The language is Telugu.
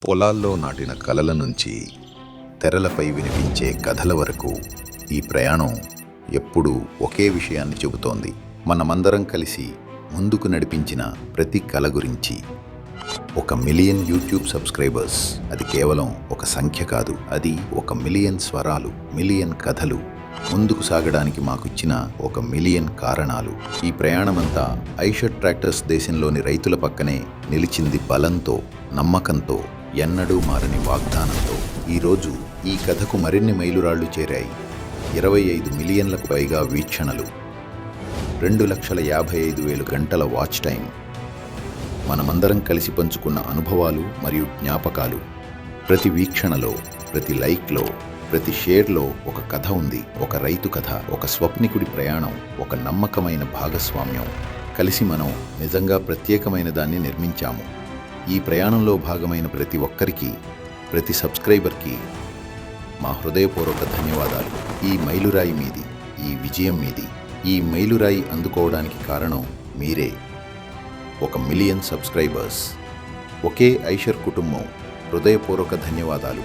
పొలాల్లో నాటిన కలల నుంచి తెరలపై వినిపించే కథల వరకు ఈ ప్రయాణం ఎప్పుడూ ఒకే విషయాన్ని చెబుతోంది. మనమందరం కలిసి ముందుకు నడిపించిన ప్రతి కల గురించి. 1 మిలియన్ యూట్యూబ్ సబ్స్క్రైబర్స్ అది కేవలం ఒక సంఖ్య కాదు, అది 1 మిలియన్ స్వరాలు, మిలియన్ కథలు. ముందుకు సాగడానికి మాకిచ్చిన 1 మిలియన్ కారణాలు. ఈ ప్రయాణమంతా ఐషర్ ట్రాక్టర్స్ దేశంలోని రైతుల పక్కనే నిలిచింది. బలంతో, నమ్మకంతో, ఎన్నడూ మారని వాగ్దానంతో. ఈరోజు ఈ కథకు మరిన్ని మైలురాళ్లు చేరాయి. 25 మిలియన్లకు పైగా వీక్షణలు, 2,55,000 గంటల వాచ్ టైం, మనమందరం కలిసి పంచుకున్న అనుభవాలు మరియు జ్ఞాపకాలు. ప్రతి వీక్షణలో, ప్రతి లైక్లో, ప్రతి షేర్లో ఒక కథ ఉంది. ఒక రైతు కథ, ఒక స్వప్నికుడి ప్రయాణం, ఒక నమ్మకమైన భాగస్వామ్యం. కలిసి మనం నిజంగా ప్రత్యేకమైన దాన్ని నిర్మించాము. ఈ ప్రయాణంలో భాగమైన ప్రతి ఒక్కరికి, ప్రతి సబ్స్క్రైబర్కి మా హృదయపూర్వక ధన్యవాదాలు. ఈ మైలురాయి మీది, ఈ విజయం మీది. ఈ మైలురాయి అందుకోవడానికి కారణం మీరే. 1 మిలియన్ సబ్స్క్రైబర్స్, ఒకే ఐషర్ కుటుంబం. హృదయపూర్వక ధన్యవాదాలు.